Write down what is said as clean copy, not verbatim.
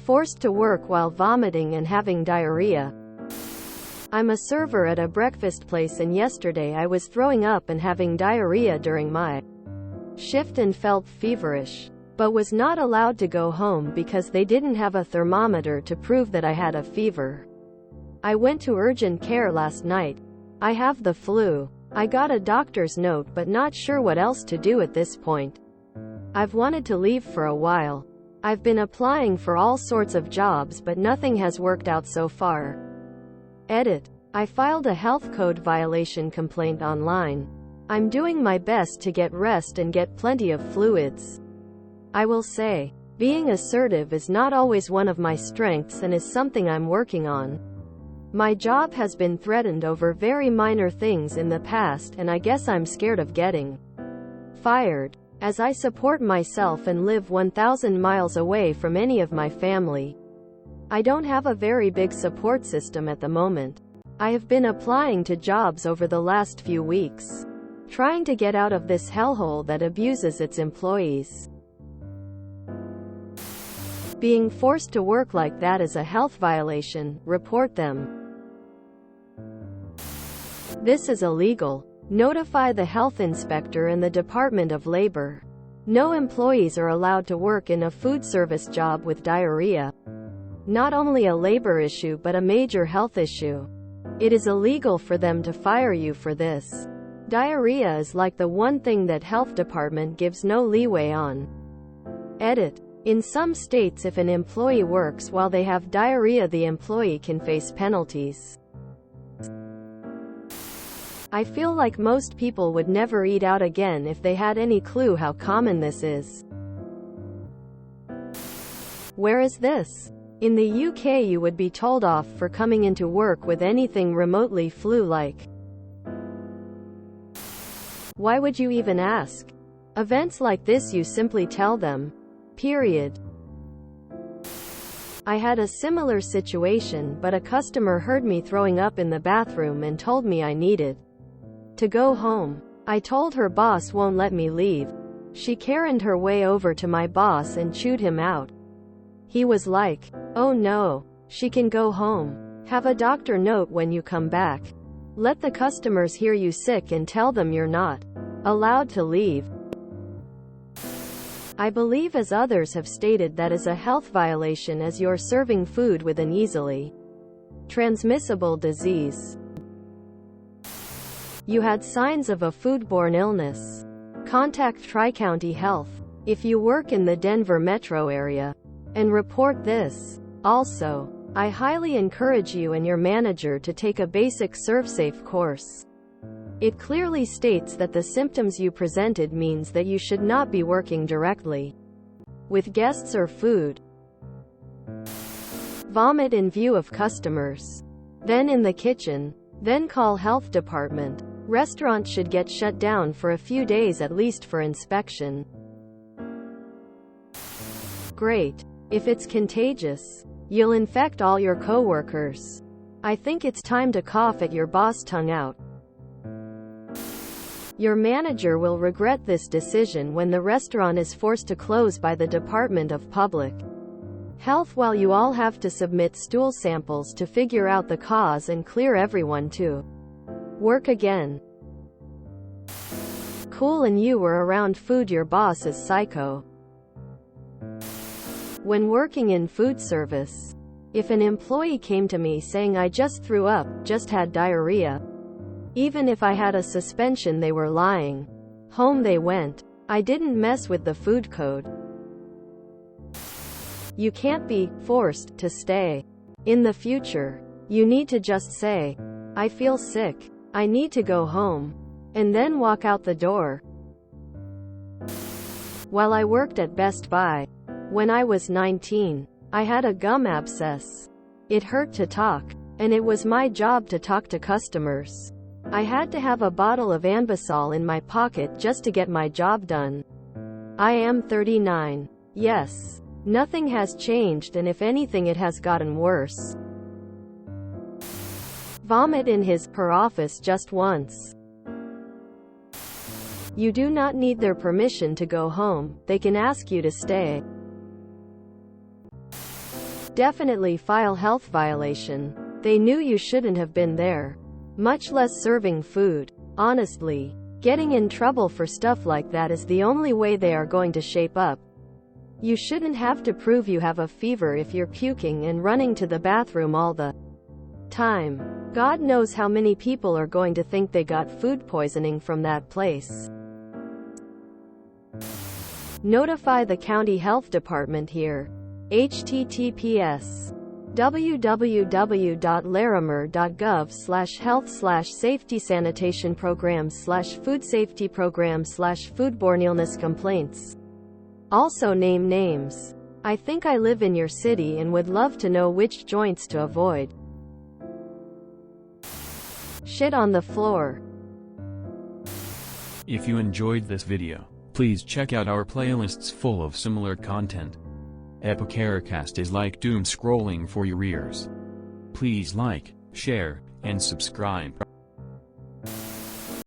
Forced to work while vomiting and having diarrhea. I'm a server at a breakfast place, and yesterday I was throwing up and having diarrhea during my shift and felt feverish, but was not allowed to go home because they didn't have a thermometer to prove that I had a fever. I went to urgent care last night. I have the flu. I got a doctor's note but not sure what else to do at this point. I've wanted to leave for a while. I've been applying for all sorts of jobs but nothing has worked out so far. Edit. I filed a health code violation complaint online. I'm doing my best to get rest and get plenty of fluids. I will say, being assertive is not always one of my strengths and is something I'm working on. My job has been threatened over very minor things in the past, and I guess I'm scared of getting fired, as I support myself and live 1,000 miles away from any of my family. I don't have a very big support system at the moment. I have been applying to jobs over the last few weeks, trying to get out of this hellhole that abuses its employees. Being forced to work like that is a health violation. Report them. This is illegal. Notify the health inspector and the Department of Labor. No employees are allowed to work in a food service job with diarrhea. Not only a labor issue but a major health issue. It is illegal for them to fire you for this. Diarrhea is like the one thing that health department gives no leeway on. Edit. In some states, if an employee works while they have diarrhea, the employee can face penalties. I feel like most people would never eat out again if they had any clue how common this is. Where is this? In the UK, you would be told off for coming into work with anything remotely flu-like. Why would you even ask? Events like this, you simply tell them. Period. I had a similar situation, but a customer heard me throwing up in the bathroom and told me I needed to go home. I told her boss won't let me leave. She Karened her way over to my boss and chewed him out. He was like, "Oh no, she can go home. Have a doctor note when you come back. Let the customers hear you sick and tell them you're not allowed to leave." I believe, as others have stated, that is a health violation, as you're serving food with an easily transmissible disease. You had signs of a foodborne illness. Contact Tri-County Health if you work in the Denver metro area and report this. Also, I highly encourage you and your manager to take a basic ServSafe course. It clearly states that the symptoms you presented means that you should not be working directly with guests or food. Vomit in view of customers. Then in the kitchen. Then call health department. Restaurant should get shut down for a few days at least for inspection. Great. If it's contagious, you'll infect all your coworkers. I think it's time to cough at your boss tongue out. Your manager will regret this decision when the restaurant is forced to close by the Department of Public Health, while you all have to submit stool samples to figure out the cause and clear everyone to work again. Cool, and you were around food. Your boss is psycho. When working in food service, if an employee came to me saying, "I just threw up, just had diarrhea," even if I had a suspension, they were lying. Home they went. I didn't mess with the food code. You can't be forced to stay. In the future, you need to just say, "I feel sick. I need to go home," and then walk out the door. While I worked at Best Buy, when I was 19, I had a gum abscess. It hurt to talk, and it was my job to talk to customers. I had to have a bottle of Anbesol in my pocket just to get my job done. I am 39. Yes. Nothing has changed, and if anything, it has gotten worse. Vomit in her office just once. You do not need their permission to go home. They can ask you to stay. Definitely file health violation. They knew you shouldn't have been there. Much less serving food. Honestly, getting in trouble for stuff like that is the only way they are going to shape up. You shouldn't have to prove you have a fever if you're puking and running to the bathroom all the time. God knows how many people are going to think they got food poisoning from that place. Notify the county health department here. https www.larimer.gov/health/safety-sanitation-programs/food safety programs/foodborne illness complaints. Also name names. I think I live in your city and would love to know which joints to avoid. Shit on the floor. If you enjoyed this video, please check out our playlists full of similar content. Epicaricast is like doom scrolling for your ears. Please like, share, and subscribe.